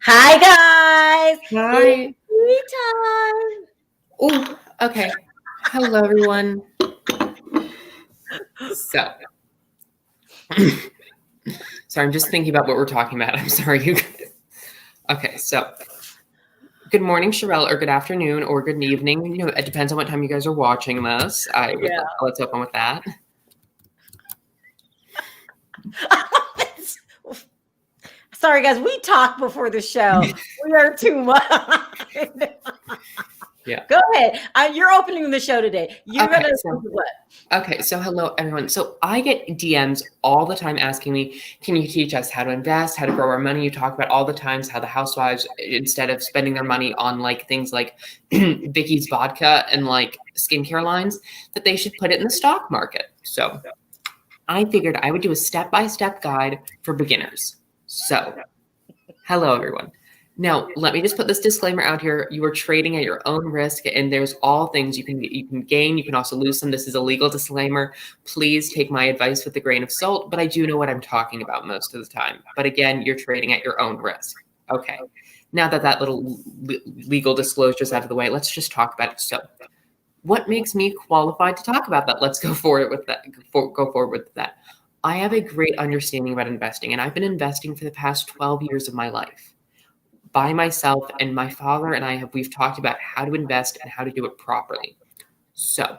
Hi guys, Hi. it's time. Oh, okay. Hello, everyone. So, sorry, I'm just thinking about what we're talking about. I'm sorry, you guys. Okay, so good morning, Sharrell, or good afternoon, or good evening. You know, it depends on what time you guys are watching this. Let's open with that. Sorry guys, we talked before the show. We are too much. Yeah. Go ahead. You're opening the show today. You're Okay, gonna so what? Okay, so hello everyone. So I get DMs all the time asking me, can you teach us how to invest, how to grow our money? You talk about all the times how the housewives, instead of spending their money on like things like Vicky's vodka and like skincare lines, that they should put it in the stock market. So I figured I would do a step-by-step guide for beginners. So hello everyone. Now, let me just put this disclaimer out here. You are trading at your own risk, and there's all things you can gain. You can also lose some. This is a legal disclaimer. Please take my advice with a grain of salt, but I do know what I'm talking about most of the time. But again, you're trading at your own risk. Okay. Now that little legal disclosure is out of the way, let's just talk about it. So, what makes me qualified to talk about that? Let's go forward with that. Go forward with that. I have a great understanding about investing, and I've been investing for the past 12 years of my life by myself, and my father and we've talked about how to invest and how to do it properly. So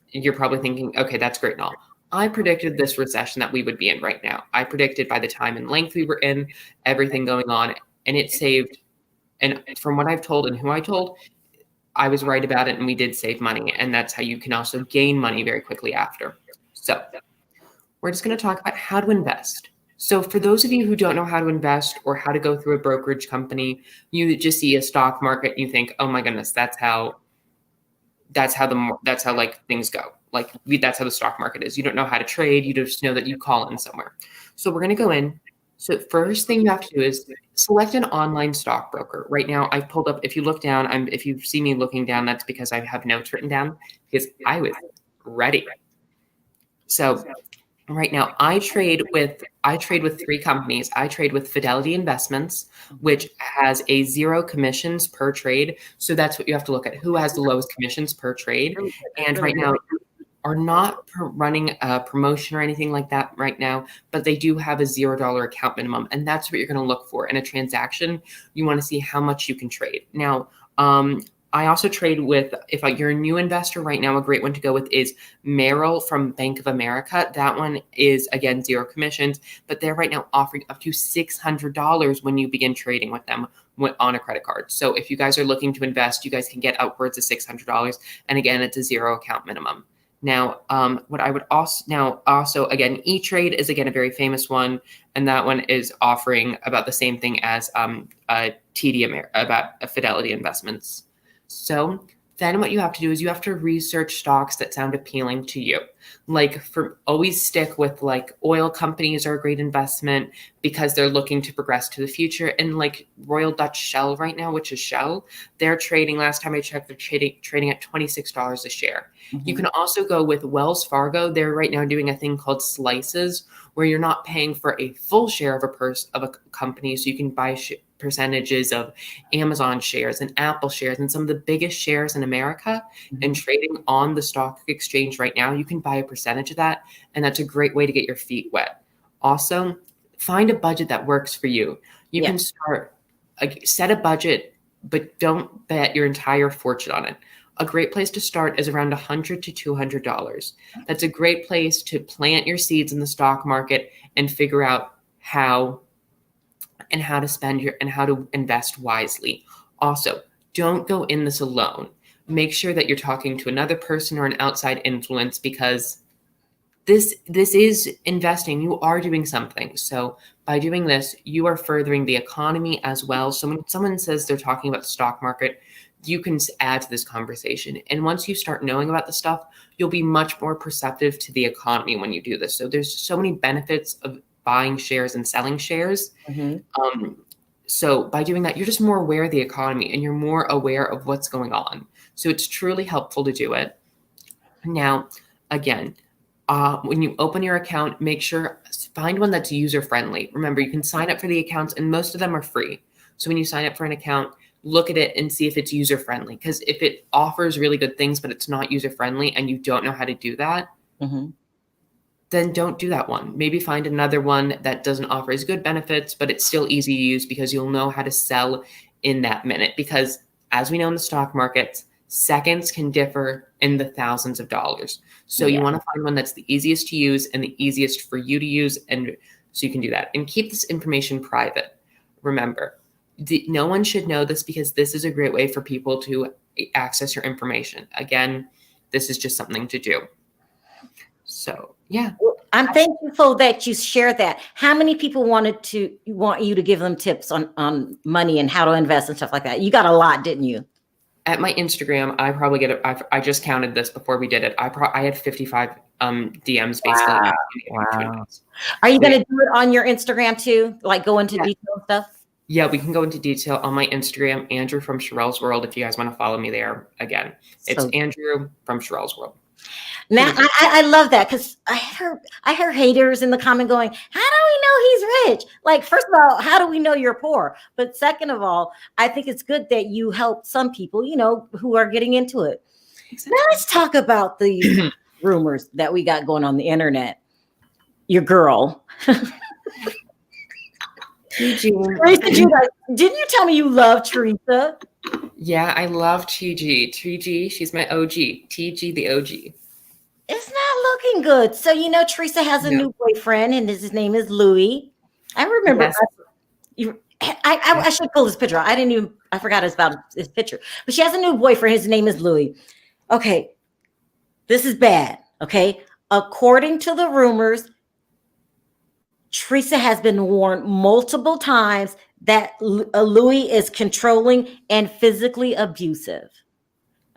you're probably thinking, okay, that's great and all. I predicted this recession that we would be in right now. I predicted by the time and length we were in, everything going on, and it saved. And from what I've told and who I told, I was right about it, and we did save money. And that's how you can also gain money very quickly after. So we're just going to talk about how to invest. So for those of you who don't know how to invest or how to go through a brokerage company, you just see a stock market, you think, "Oh my goodness, that's how like things go. That's how the stock market is. You don't know how to trade, you just know that you call in somewhere." So we're going to go in. So first thing you have to do is select an online stockbroker. Right now, I've pulled up, if you look down, if you see me looking down, that's because I have notes written down because I was ready. So right now, I trade with three companies. I trade with Fidelity Investments, which has a 0 commissions per trade. So that's what you have to look at. Who has the lowest commissions per trade? And right now, are not running a promotion or anything like that right now, but they do have a $0 account minimum, and that's what you're going to look for in a transaction. You want to see how much you can trade. Now, I also trade with, if you're a new investor right now, a great one to go with is Merrill from Bank of America. That one is, again, 0 commissions, but they're right now offering up to $600 when you begin trading with them on a credit card. So if you guys are looking to invest, you guys can get upwards of $600. And again, it's a 0 account minimum. Now, what I would also again, E-Trade is again a very famous one, and that one is offering about the same thing as Fidelity Investments. So then what you have to do is you have to research stocks that sound appealing to you. Always stick with like oil companies are a great investment because they're looking to progress to the future. And like Royal Dutch Shell right now, which is Shell, they're trading, last time I checked, they're trading at $26 a share. Mm-hmm. You can also go with Wells Fargo. They're right now doing a thing called slices where you're not paying for a full share of a company. So you can buy percentages of Amazon shares and Apple shares and some of the biggest shares in America, and trading on the stock exchange right now, you can buy a percentage of that. And that's a great way to get your feet wet. Also, find a budget that works for you. You can set a budget, but don't bet your entire fortune on it. A great place to start is around $100 to $200. That's a great place to plant your seeds in the stock market and figure out how to spend and how to invest wisely. Also, don't go in this alone. Make sure that you're talking to another person or an outside influence, because this is investing. You are doing something. So by doing this, you are furthering the economy as well. So when someone says they're talking about the stock market, you can add to this conversation. And once you start knowing about the stuff, you'll be much more perceptive to the economy when you do this. So there's so many benefits of buying shares and selling shares. Mm-hmm. So by doing that, you're just more aware of the economy and you're more aware of what's going on. So it's truly helpful to do it. Now, again, when you open your account, make sure find one that's user friendly. Remember, you can sign up for the accounts, and most of them are free. So when you sign up for an account, look at it and see if it's user friendly. Because if it offers really good things, but it's not user friendly, and you don't know how to do that, then don't do that one. Maybe find another one that doesn't offer as good benefits, but it's still easy to use because you'll know how to sell in that minute. Because as we know in the stock markets, seconds can differ in the thousands of dollars. So you want to find one that's the easiest to use and the easiest for you to use. And so you can do that and keep this information private. Remember, no one should know this because this is a great way for people to access your information. Again, this is just something to do. So, yeah. I'm thankful that you shared that. How many people want you to give them tips on money and how to invest and stuff like that? You got a lot, didn't you? At my Instagram, I probably get it. I just counted this before we did it. I had 55 DMs basically. Wow. Are you going to do it on your Instagram too? Like go into detail and stuff? Yeah, we can go into detail on my Instagram, Andrew from Sharrell's World. If you guys want to follow me there, again, it's Andrew from Sharrell's World. Now, I love that because I heard haters in the comment going, how do we know he's rich? Like, first of all, how do we know you're poor? But second of all, I think it's good that you help some people, who are getting into it. Exactly. Now let's talk about the rumors that we got going on the internet. Your girl. Teresa, didn't you tell me you love Teresa? Yeah, I love TG. TG, she's my OG. TG, the OG. It's not looking good. So, Teresa has a new boyfriend, and his name is Louie. I remember. Yes. I should pull his picture. I forgot about his picture. But she has a new boyfriend. His name is Louie. Okay. This is bad. Okay. According to the rumors, Teresa has been warned multiple times that Louie is controlling and physically abusive.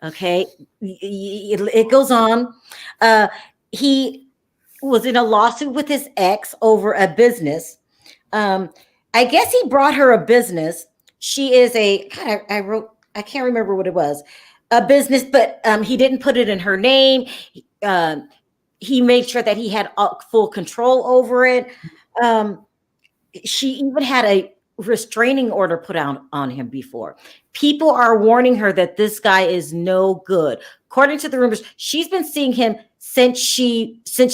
Okay. It goes on. He was in a lawsuit with his ex over a business. I guess he brought her a business. She is I can't remember what it was, a business, but he didn't put it in her name. He made sure that he had full control over it. She even had a restraining order put out on him before. People are warning her that this guy is no good. According to the rumors, she's been seeing him since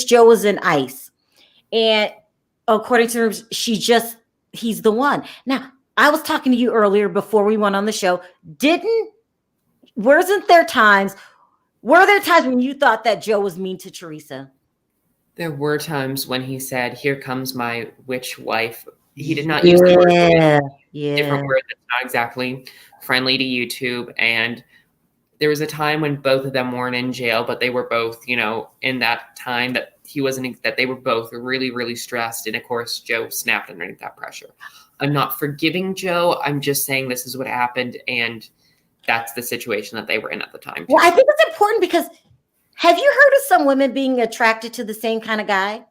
Joe was in ICE. And according to the rumors, he's the one. Now, I was talking to you earlier before we went on the show. Were there times when you thought that Joe was mean to Teresa? There were times when he said, "Here comes my witch wife." He did not use the word. Different word that's not exactly friendly to YouTube. And there was a time when both of them weren't in jail, but they were both, in that time that that they were both really, really stressed. And of course, Joe snapped underneath that pressure. I'm not forgiving Joe. I'm just saying this is what happened. And that's the situation that they were in at the time. Well, I think it's important because have you heard of some women being attracted to the same kind of guy?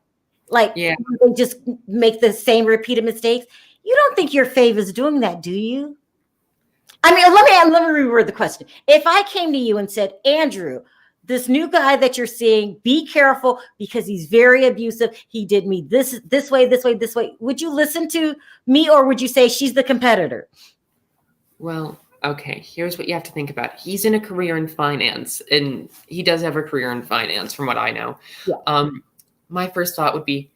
Like, they just make the same repeated mistakes. You don't think your fave is doing that, do you? I mean, let me reword the question. If I came to you and said, Andrew, this new guy that you're seeing, be careful because he's very abusive. He did me this way. Would you listen to me or would you say she's the competitor? Well, okay, here's what you have to think about. He's in a career in finance, and he does have a career in finance from what I know. Yeah. My first thought would be,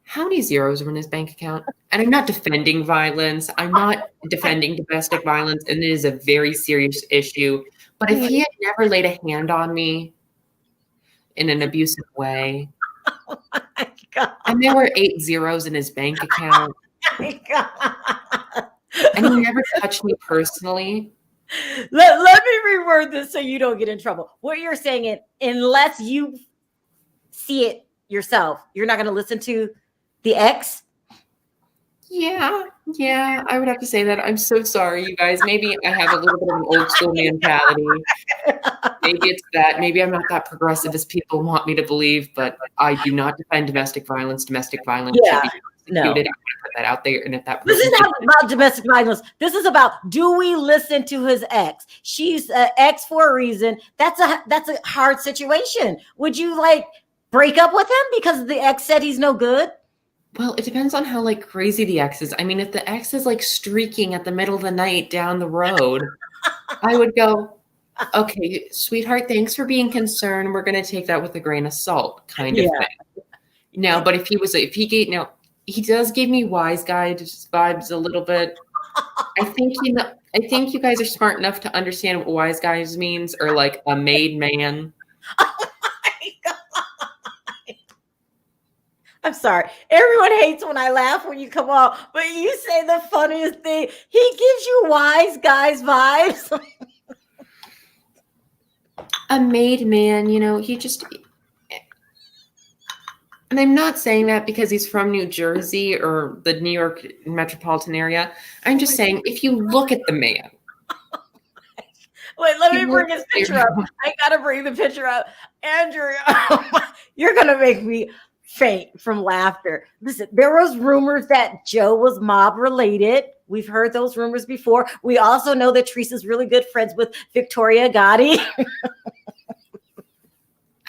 how many zeros are in his bank account? And I'm not defending violence. I'm not defending domestic violence, and it is a very serious issue. But if he had never laid a hand on me in an abusive way, oh my God. And there were 8 zeros in his bank account, oh my God. And he never touched me personally. Let me reword this so you don't get in trouble. What you're saying is, unless you see it yourself, you're not going to listen to the ex? Yeah, I would have to say that. I'm so sorry, you guys. Maybe I have a little bit of an old school mentality. Maybe it's that. Maybe I'm not that progressive as people want me to believe, but I do not defend domestic violence. Domestic violence should be prosecuted. I'm going to put that out there. And if that this is not about domestic violence. This is about, do we listen to his ex? She's an ex for a reason. That's a hard situation. Would you break up with him because the ex said he's no good? Well, it depends on how like crazy the ex is. I mean, if the ex is like streaking at the middle of the night down the road, I would go, okay, sweetheart, thanks for being concerned. We're going to take that with a grain of salt kind of thing. Now, but if he does give me wise guy vibes a little bit. I think you guys are smart enough to understand what wise guys means, or like a made man. I'm sorry. Everyone hates when I laugh when you come on, but you say the funniest thing. He gives you wise guys vibes. A made man, he just, and I'm not saying that because he's from New Jersey or the New York metropolitan area. I'm just saying, if you look at the man. Wait, let me bring his picture up. I got to bring the picture up. Andrew, you're going to make me faint from laughter. Listen, there was rumors that Joe was mob related. We've heard those rumors before. We also know that Teresa's really good friends with Victoria Gotti.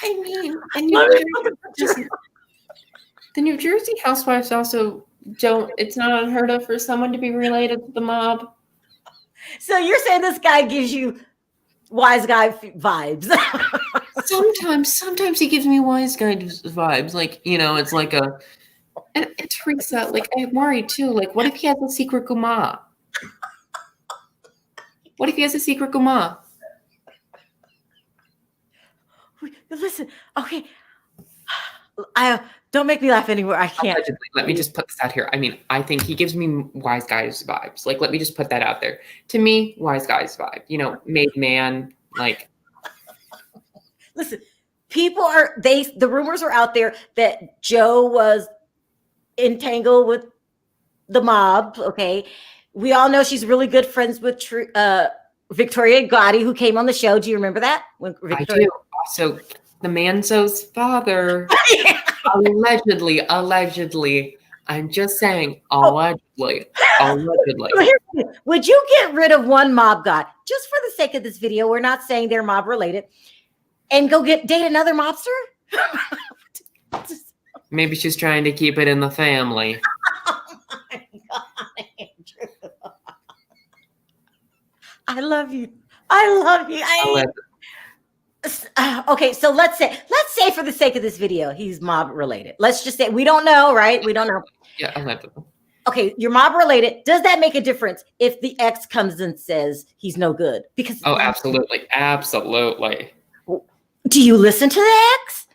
I mean, and the New Jersey housewives also it's not unheard of for someone to be related to the mob. So you're saying this guy gives you wise guy vibes? Sometimes he gives me wise guy vibes. Like, it's like and Teresa, like, I'm worried too. Like, what if he has a secret guma? What if he has a secret guma? Listen, okay. I don't make me laugh anymore. I can't. Allegedly, let me just put this out here. I mean, I think he gives me wise guys vibes. Like, let me just put that out there. To me, wise guys vibe. Made man. Like, listen, the rumors are out there that Joe was entangled with the mob. Okay, we all know she's really good friends with Victoria Gotti, who came on the show. Do you remember that? I do. Also, the Manzo's father, allegedly, I'm just saying, allegedly. Would you get rid of one mob guy, just for the sake of this video? We're not saying they're mob related, and go date another mobster? Maybe she's trying to keep it in the family. Oh my God, Andrew. I love you. Okay, so let's say for the sake of this video, he's mob related. Let's just say we don't know, right? We don't know. Yeah, allegedly. Okay, you're mob related. Does that make a difference if the ex comes and says he's no good? Because absolutely. Do you listen to the ex?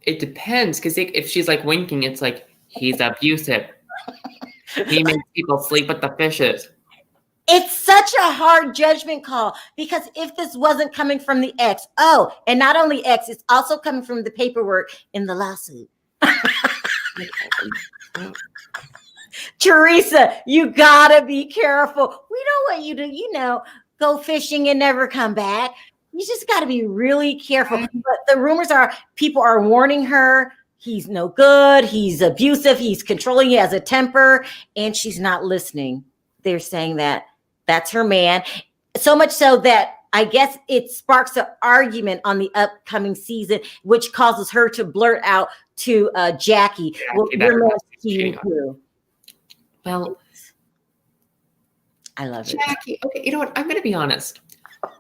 It depends, because if she's like winking, it's like he's abusive. He makes people sleep with the fishes. It's such a hard judgment call, because if this wasn't coming from the ex, and not only ex, it's also coming from the paperwork in the lawsuit. Teresa, you gotta be careful. We know what you do. Go fishing and never come back. You just gotta be really careful. But the rumors are people are warning her. He's no good. He's abusive. He's controlling. He has a temper, and she's not listening. They're saying that. That's her man. So much so that I guess it sparks an argument on the upcoming season, which causes her to blurt out to Jackie, "Well, your man's cheating too." Well, I love Jackie. Okay, you know what? I'm going to be honest.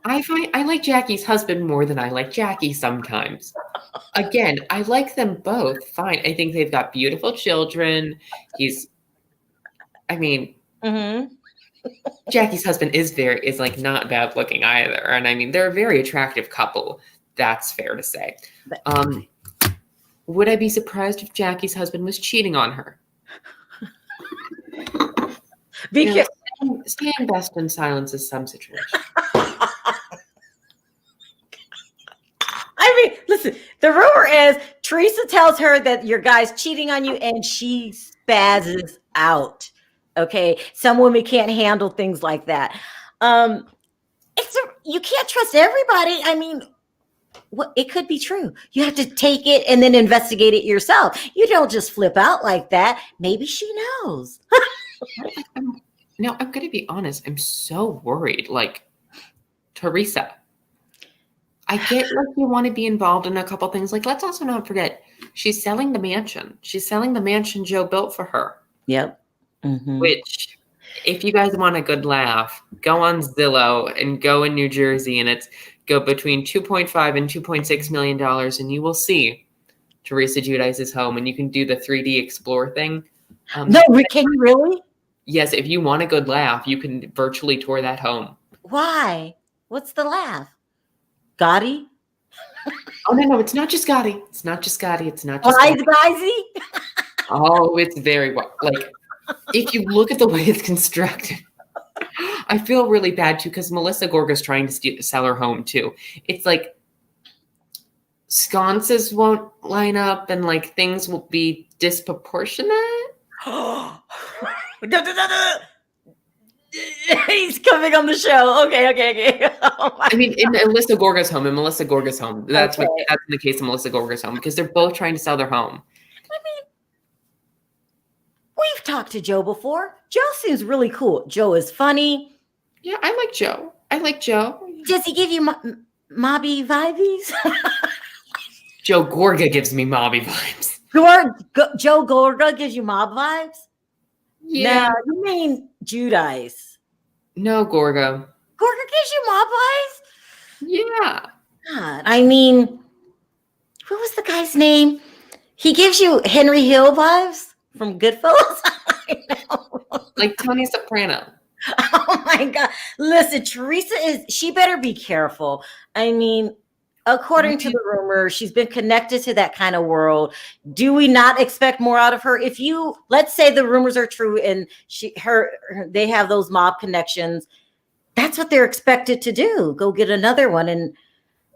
I like Jackie's husband more than I like Jackie sometimes. Again, I like them both fine. I think they've got beautiful children. Jackie's husband is like not bad looking either. And I mean, they're a very attractive couple. That's fair to say. Would I be surprised if Jackie's husband was cheating on her? Staying best in silence is some situation. Listen, the rumor is Teresa tells her that your guy's cheating on you, and she spazzes out. Okay, some women can't handle things like that. You can't trust everybody. I mean, it could be true. You have to take it and then investigate it yourself. You don't just flip out like that. Maybe she knows. No, I'm going to be honest. I'm so worried. Like, Teresa, I get like you want to be involved in a couple things. Like, let's also not forget, she's selling the mansion. She's selling the mansion Joe built for her. Yep. Mm-hmm. Which, if you guys want a good laugh, go on Zillow and go in New Jersey, and go between $2.5 and $2.6 million, and you will see Teresa Giudice's home, and you can do the 3D explore thing. No, can you really? Yes, if you want a good laugh, you can virtually tour that home. Why? What's the laugh? Gotti? Oh, no, it's not just Gotti. It's not just Gotti. It's not just Wise Gotti. Guysy? Oh, it's very well. Like, if you look at the way it's constructed, I feel really bad too, because Melissa Gorga's trying to sell her home too. It's like sconces won't line up, and like things will be disproportionate. He's coming on the show. Okay. Oh I mean, in Melissa Gorga's home, that's in the case of Melissa Gorga's home, because they're both trying to sell their home. I mean, we've talked to Joe before. Joe seems really cool. Joe is funny. Yeah, I like Joe. Does he give you mobby vibes? Joe Gorga gives me mobby vibes. Joe Gorga gives you mob vibes? Yeah. No, you mean Giudice. No, Gorga. Gorga gives you mob vibes? Yeah. God, I mean, what was the guy's name? He gives you Henry Hill vibes from Goodfellas? I know. Like Tony Soprano. Oh my God. Listen, she better be careful. I mean, according to the rumor, she's been connected to that kind of world. Do we not expect more out of her? Let's say the rumors are true and they have those mob connections. That's what they're expected to do. Go get another one. And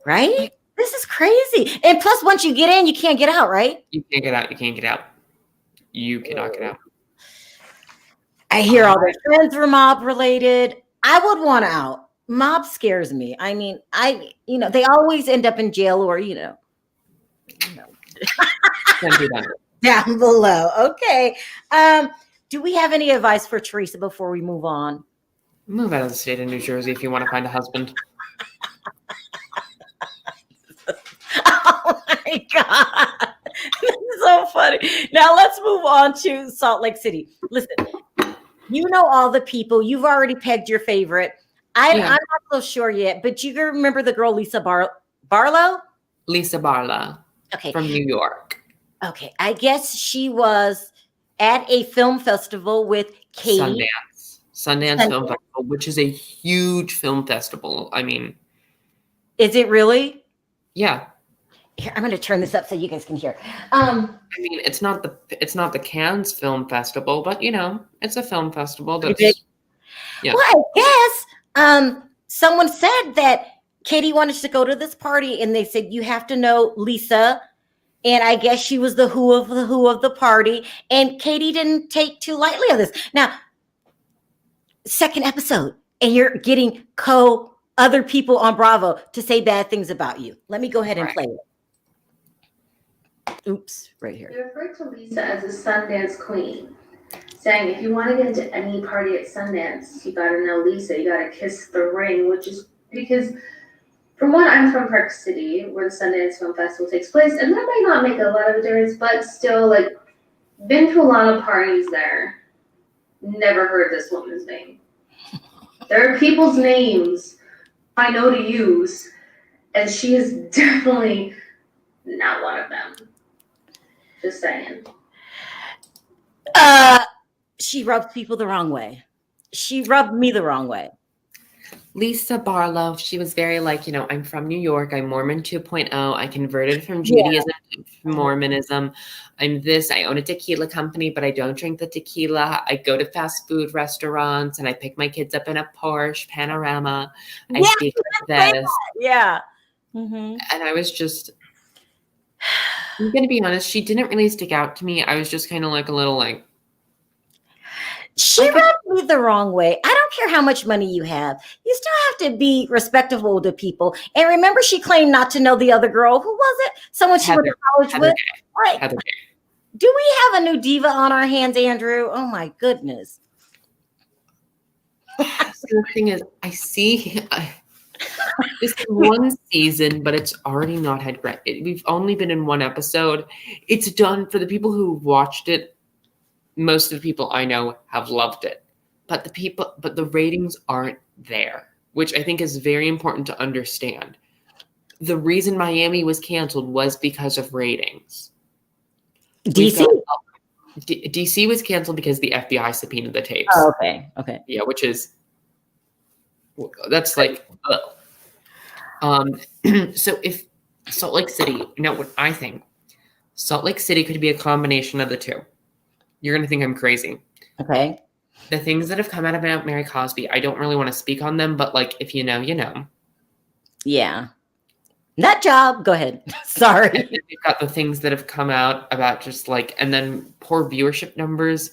right? This is crazy. And plus, once you get in, you can't get out, right? You can't get out. You cannot get out. I hear all their friends were mob related. I would want out. Mob scares me. I mean, they always end up in jail or, down below. Okay. Do we have any advice for Teresa before we move on? Move out of the state of New Jersey if you want to find a husband. Oh my God. This is so funny. Now let's move on to Salt Lake City. Listen, you know all the people. You've already pegged your favorite. I'm not so sure yet, but you remember the girl Lisa Barlow? Lisa Barlow. Okay. From New York. Okay. I guess she was at a film festival with Katie. Sundance Film Festival, which is a huge film festival. I mean. Is it really? Yeah. Here, I'm going to turn this up so you guys can hear. I mean, it's not the Cannes Film Festival, but it's a film festival. Yeah. Well, I guess someone said that Katie wanted to go to this party, and they said you have to know Lisa, and I guess she was the who of the party, and Katie didn't take too lightly of this. Now, second episode, and you're getting other people on Bravo to say bad things about you. Let me go ahead and play it. Oops, right here. They referred to Lisa as a Sundance queen, saying if you want to get into any party at Sundance, you got to know Lisa, you got to kiss the ring, which is because, from one, I'm from Park City, where the Sundance Film Festival takes place, and that might not make a lot of a difference, but still, been to a lot of parties there, never heard this woman's name. There are people's names I know to use, and she is definitely not one of them. Just saying. She rubs people the wrong way. She rubbed me the wrong way. Lisa Barlow, she was very I'm from New York. I'm Mormon 2.0. I converted from Judaism to Mormonism. I'm this. I own a tequila company, but I don't drink the tequila. I go to fast food restaurants, and I pick my kids up in a Porsche Panorama. I speak like this. Yeah. Mm-hmm. And I was just... I'm going to be honest, she didn't really stick out to me. I was just kind of a little She rubbed me the wrong way. I don't care how much money you have. You still have to be respectable to people. And remember, she claimed not to know the other girl. Who was it? Someone she went to college with? Right. Do we have a new diva on our hands, Andrew? Oh, my goodness. So the thing is, I see... This is one season, but it's already not had great. We've only been in one episode. It's done for the people who watched it. Most of the people I know have loved it, but the ratings aren't there, which I think is very important to understand. The reason Miami was canceled was because of ratings. DC? DC was canceled because the FBI subpoenaed the tapes. Oh, okay. Yeah, that's like, so if Salt Lake City, what I think, Salt Lake City could be a combination of the two. You're going to think I'm crazy. Okay. The things that have come out about Mary Cosby, I don't really want to speak on them, but like, if you know, you know. Yeah. Nut job. Go ahead. Sorry. We've got the things that have come out about just like, and then poor viewership numbers.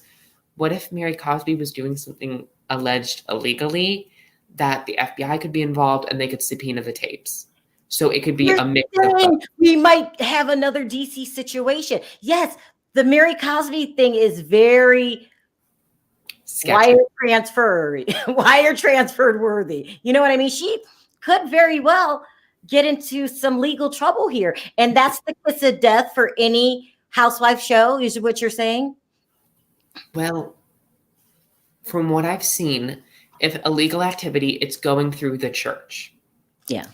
What if Mary Cosby was doing something alleged illegally that the FBI could be involved and they could subpoena the tapes? So it could be a mix of both. We might have another DC situation. Yes, the Mary Cosby thing is very Sketchy. wire transferred worthy. You know what I mean? She could very well get into some legal trouble here. And that's the kiss of death for any housewife show, is what you're saying? Well, from what I've seen, if illegal activity, it's going through the church. Yeah.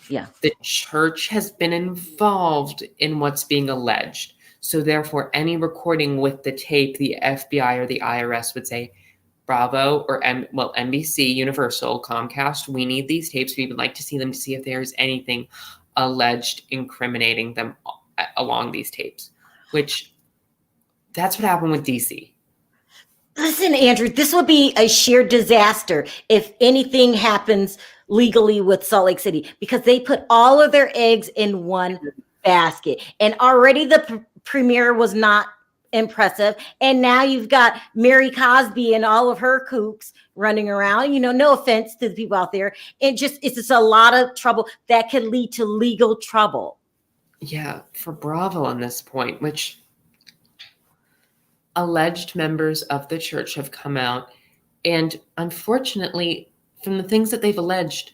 The church has been involved in what's being alleged. So therefore, any recording with the tape, the FBI or the IRS would say, Bravo or NBC, Universal, Comcast, we need these tapes. We would like to see them to see if there's anything alleged incriminating them along these tapes, which that's what happened with DC. Listen, Andrew, this would be a sheer disaster if anything happens legally with Salt Lake City, because they put all of their eggs in one basket. And already the premiere was not impressive. And now you've got Mary Cosby and all of her kooks running around. No offense to the people out there. It's just a lot of trouble that could lead to legal trouble. Yeah, for Bravo on this point, which alleged members of the church have come out. And unfortunately, from the things that they've alleged,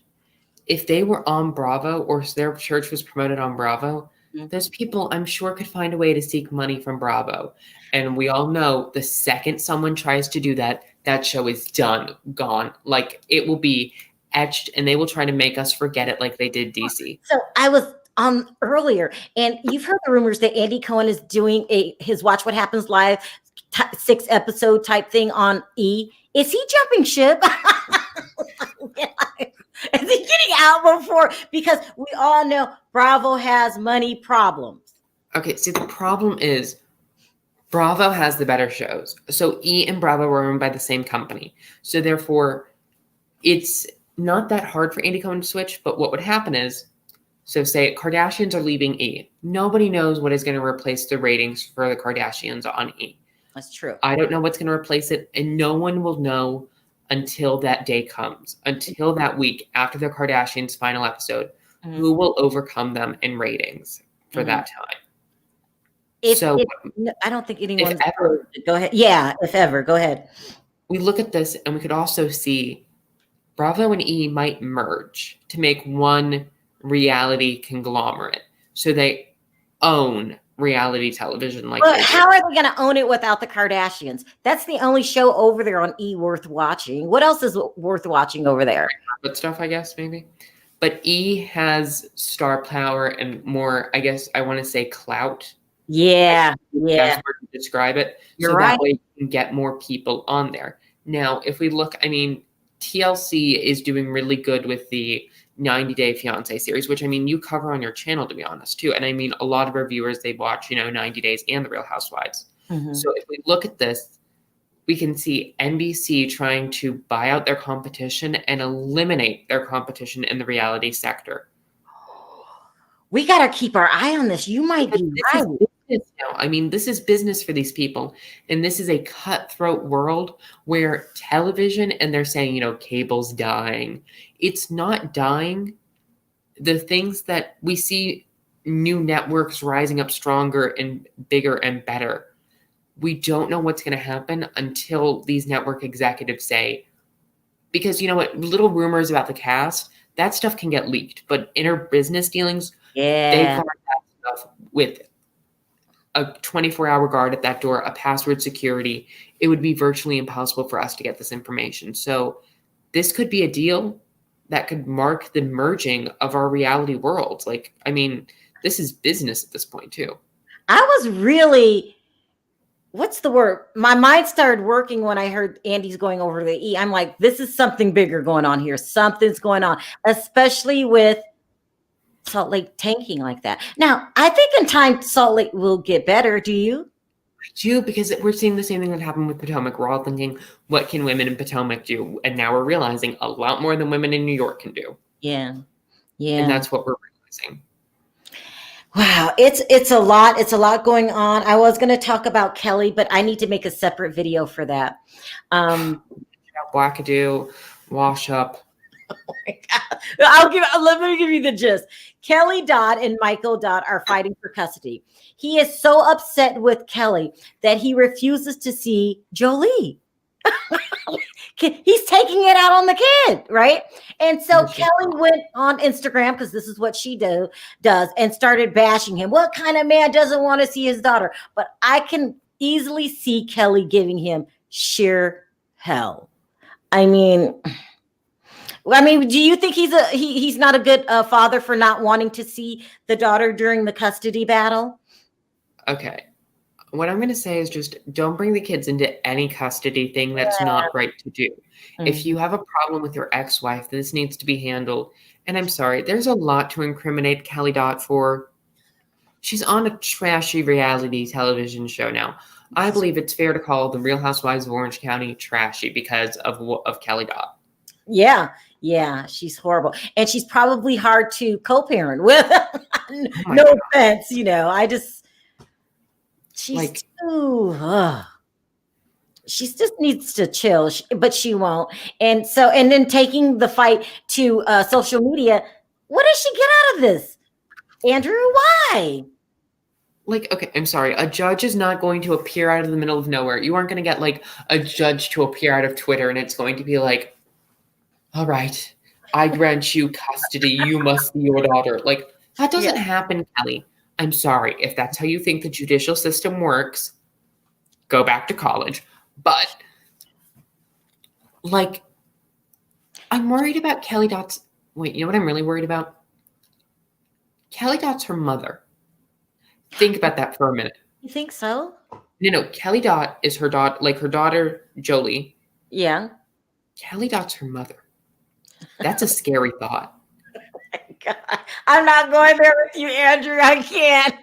if they were on Bravo or their church was promoted on Bravo, those people, I'm sure, could find a way to seek money from Bravo. And we all know the second someone tries to do that, that show is done, gone. Like, it will be etched and they will try to make us forget it like they did DC. So I was on earlier, and you've heard the rumors that Andy Cohen is doing his Watch What Happens Live 6-episode type thing on E. Is he jumping ship? Is he getting out before? Because we all know Bravo has money problems. Okay, see, the problem is Bravo has the better shows. So E and Bravo were owned by the same company. So therefore, it's not that hard for Andy Cohen to switch. But what would happen is, so say Kardashians are leaving E. Nobody knows what is going to replace the ratings for the Kardashians on E. That's true. I don't know what's going to replace it, and no one will know until that day comes, until that week after the Kardashians' final episode, who will overcome them in ratings for that time. I don't think anyone's ever. Go ahead. Yeah, if ever. Go ahead. We look at this, and we could also see Bravo and E might merge to make one reality conglomerate. So they own reality television. How are they going to own it without the Kardashians? That's the only show over there on E worth watching. What else is worth watching over there? But stuff, I guess, maybe. But E has star power and more, I guess I want to say, clout. Yeah. That's where to describe it. You're right. That way you can get more people on there. Now, if we look, TLC is doing really good with the 90 Day Fiancé series, which you cover on your channel, to be honest, too. And a lot of our viewers, they watch, 90 Days and The Real Housewives. So if we look at this, we can see NBC trying to buy out their competition and eliminate their competition in the reality sector. We got to keep our eye on this. You might be right. This is business for these people. And this is a cutthroat world where television, and they're saying, cable's dying. It's not dying. The things that we see, new networks rising up stronger and bigger and better. We don't know what's going to happen until these network executives say, because little rumors about the cast, that stuff can get leaked. But in her business dealings, they Yeah. guard that stuff with a 24-hour guard at that door, a password security. It would be virtually impossible for us to get this information. So this could be a deal that could mark the merging of our reality worlds. Like, I mean, this is business at this point too. I was really, what's the word? My mind started working when I heard Andy's going over the E. I'm like, this is something bigger going on here. Something's going on, especially with Salt Lake tanking like that. Now, I think in time Salt Lake will get better. Do you? I do, because we're seeing the same thing that happened with Potomac. We're all thinking, what can women in Potomac do? And now we're realizing a lot more than women in New York can do. Yeah. Yeah. And that's what we're realizing. Wow, it's a lot. It's a lot going on. I was going to talk about Kelly, but I need to make a separate video for that. Wackadoo, wash up. Oh my God. Let me give you the gist. Kelly Dodd and Michael Dodd are fighting for custody. He is so upset with Kelly that he refuses to see Jolie. He's taking it out on the kid, right? And so Kelly went on Instagram, because this is what she does, and started bashing him. What kind of man doesn't want to see his daughter? But I can easily see Kelly giving him sheer hell. I mean, do you think he's not a good father for not wanting to see the daughter during the custody battle? Okay. What I'm going to say is just don't bring the kids into any custody thing that's not right to do. Mm-hmm. If you have a problem with your ex-wife, this needs to be handled. And I'm sorry, there's a lot to incriminate Kelly Dodd for. She's on a trashy reality television show now. I believe it's fair to call the Real Housewives of Orange County trashy because of Kelly Dodd. Yeah. Yeah, she's horrible. And she's probably hard to co-parent with. No offense, she's like, she just needs to chill, but she won't. And then taking the fight to social media. What does she get out of this? Andrew, why? Like, okay, I'm sorry. A judge is not going to appear out of the middle of nowhere. You aren't going to get like a judge to appear out of Twitter and it's going to be like, all right, I grant you custody. You must see your daughter. Like, that doesn't happen, Kelly. I'm sorry. If that's how you think the judicial system works, go back to college. But, like, I'm worried about Kelly Dodd's... Wait, you know what I'm really worried about? Kelly Dodd's her mother. Think about that for a minute. You think so? No. Kelly Dodd is her daughter, like her daughter, Jolie. Yeah. Kelly Dodd's her mother. That's a scary thought. Oh my God. I'm not going there with you, Andrew. I can't.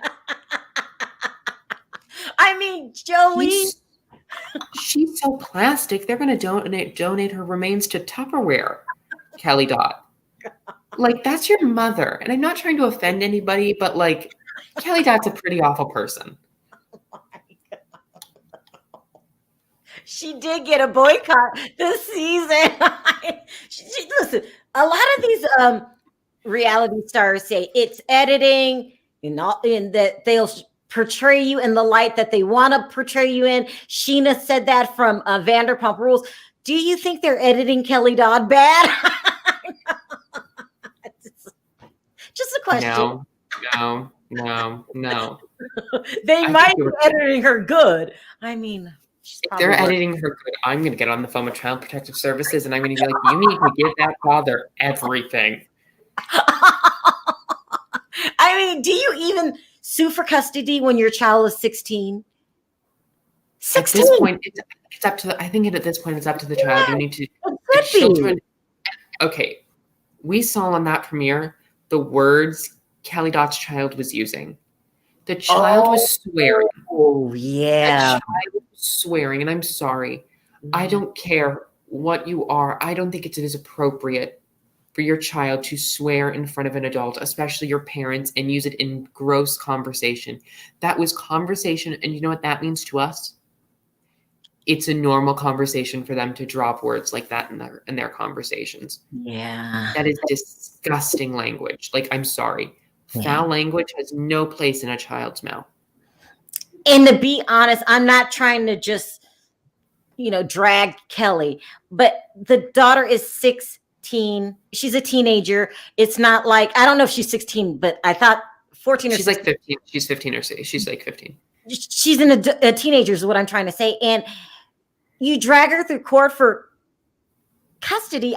I mean, Jolie. She's so plastic. They're going to donate her remains to Tupperware. Kelly Dodd. Like, that's your mother. And I'm not trying to offend anybody, but like, Kelly Dodd's a pretty awful person. Oh my God. She did get a boycott this season. Listen, a lot of these reality stars say it's editing, in that they'll portray you in the light that they want to portray you in. Sheena said that from Vanderpump Rules. Do you think they're editing Kelly Dodd bad? Just a question. No. They might be editing her good. I mean, if they're editing her good, I'm going to get on the phone with Child Protective Services and I'm going to be like, you need to give that father everything. I mean, do you even sue for custody when your child is 16? 16. At this point, it's up to. I think at this point, it's up to the child. You need to. The children. Okay, we saw on that premiere the words Kelly Dodd's child was using. The child was swearing. Oh yeah, the child was swearing, and I'm sorry. I don't care what you are. I don't think it is appropriate for your child to swear in front of an adult, especially your parents, and use it in gross conversation. That was conversation, and you know what that means to us? It's a normal conversation for them to drop words like that in their conversations. Yeah. That is disgusting language. Like, I'm sorry. Yeah. Foul language has no place in a child's mouth. And to be honest, I'm not trying to just, drag Kelly, but the daughter is 16. 16. She's a teenager. It's not like, I don't know if she's 16, but I thought 14 or She's 16. like 15. She's 15 or 16. She's like 15. She's a teenager is what I'm trying to say. And you drag her through court for custody.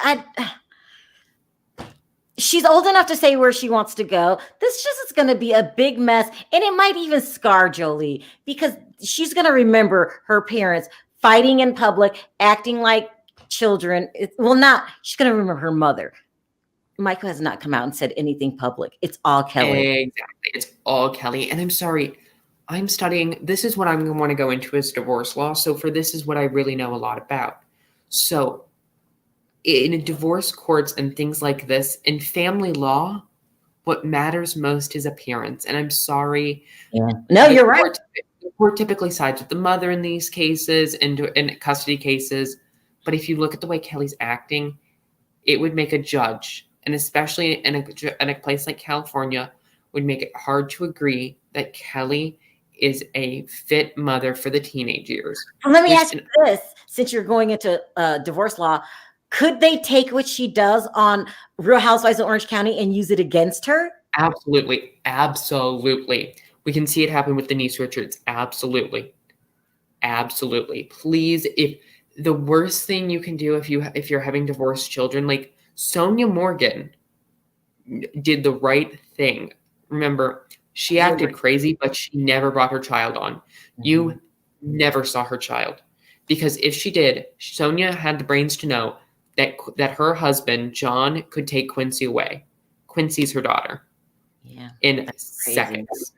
She's old enough to say where she wants to go. This just is going to be a big mess. And it might even scar Jolie because she's going to remember her parents fighting in public, acting like children. She's going to remember her mother. Michael has not come out and said anything public. It's all Kelly. Exactly. It's all Kelly. And I'm sorry. I'm studying. This is what I'm going to want to go into is divorce law. So for this is what I really know a lot about. So in divorce courts and things like this, in family law, what matters most is appearance. And I'm sorry. Yeah. No, you're right. The court typically sides with the mother in these cases and in custody cases. But if you look at the way Kelly's acting, it would make a judge, and especially in a place like California, would make it hard to agree that Kelly is a fit mother for the teenage years. Well, let me ask you this, since you're going into divorce law, could they take what she does on Real Housewives of Orange County and use it against her? Absolutely. Absolutely. We can see it happen with Denise Richards. Absolutely. Absolutely. Please, if the worst thing you can do if you're having divorced children, like Sonia Morgan did the right thing. Remember, she acted crazy, but she never brought her child on. Mm-hmm. You never saw her child. Because if she did, Sonia had the brains to know that her husband, John, could take Quincy away. Quincy's her daughter. Yeah. In seconds.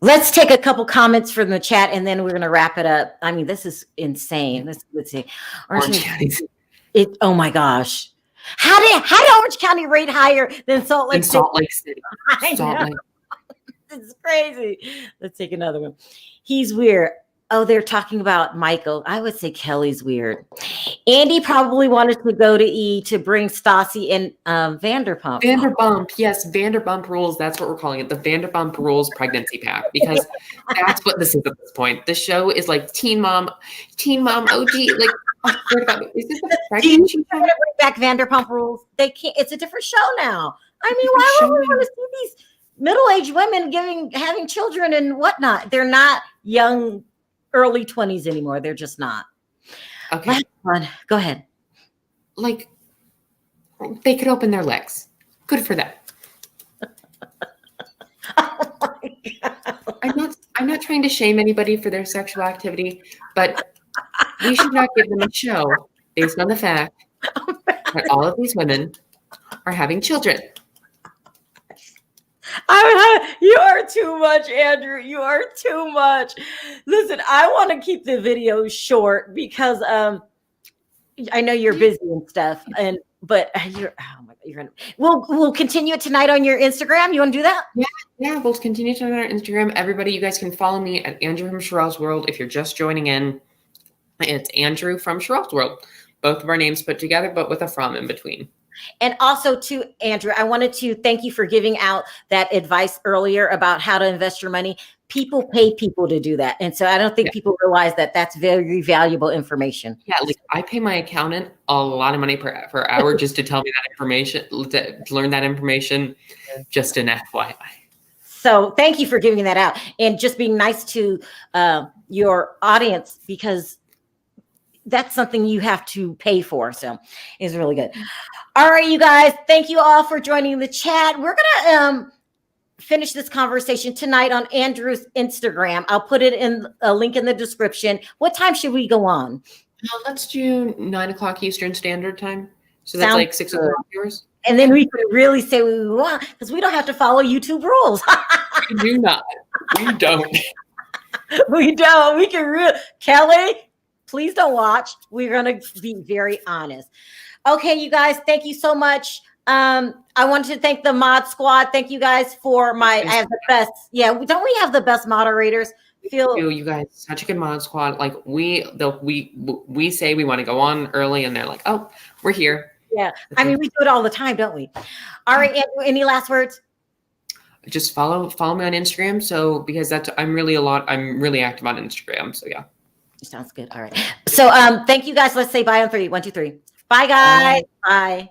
Let's take a couple comments from the chat and then we're going to wrap it up. I mean, this is insane. Let's see. Orange County. Oh my gosh. How did Orange County rate higher than Salt Lake City? Salt Lake City. It's crazy. Let's take another one. He's weird. Oh, they're talking about Michael. I would say Kelly's weird. Andy probably wanted to go to E to bring Stassi and Vanderpump. Vanderpump, yes, Vanderpump rules. That's what we're calling it. The Vanderpump rules pregnancy pack, because that's what this is at this point. The show is like Teen Mom OG. Like, I swear to God, is this a pregnancy pack? Bring back Vanderpump rules. They can't. It's a different show now. I mean, why would we want to see these middle-aged women having children and whatnot? They're not young. Early 20s anymore. They're just not. Okay. Last one. Go ahead. Like, they could open their legs. Good for them. Oh my God. I'm not trying to shame anybody for their sexual activity, but we should not give them a show based on the fact that all of these women are having children. You are too much, Andrew. You are too much. Listen, I want to keep the video short because I know you're busy and stuff, but you're we'll continue it tonight on your Instagram. You want to do that? Yeah, we'll continue tonight on our Instagram. Everybody, you guys can follow me at Andrew from Sharrell's World. If you're just joining in, it's Andrew from Sharrell's World. Both of our names put together, but with a from in between. And also to Andrew, I wanted to thank you for giving out that advice earlier about how to invest your money. People pay people to do that. And so I don't think people realize that that's very valuable information. Yeah, like I pay my accountant a lot of money per hour just to tell me that information, to learn that information, just an FYI. So thank you for giving that out and just being nice to your audience, because that's something you have to pay for. So it's really good. All right, you guys, thank you all for joining the chat. We're going to finish this conversation tonight on Andrew's Instagram. I'll put it in a link in the description. What time should we go on? Let's do 9:00 Eastern Standard Time. So that's like 6 o'clock yours. And then we can really say what we want, because we don't have to follow YouTube rules. We do not. We don't. We don't. We can really, Kelly, please don't watch. We're going to be very honest. Okay, you guys, thank you so much. I wanted to thank the mod squad. Thank you guys for I have the best. Yeah, don't we have the best moderators? You guys, such a good mod squad. Like we say we want to go on early, and they're like, "Oh, we're here." Yeah, I mean, we do it all the time, don't we? All right, Andrew, any last words? Just follow me on Instagram. So because I'm really active on Instagram. So yeah. Sounds good. All right. So thank you guys. Let's say bye on 3. 1, 2, 3. Bye, guys. Bye.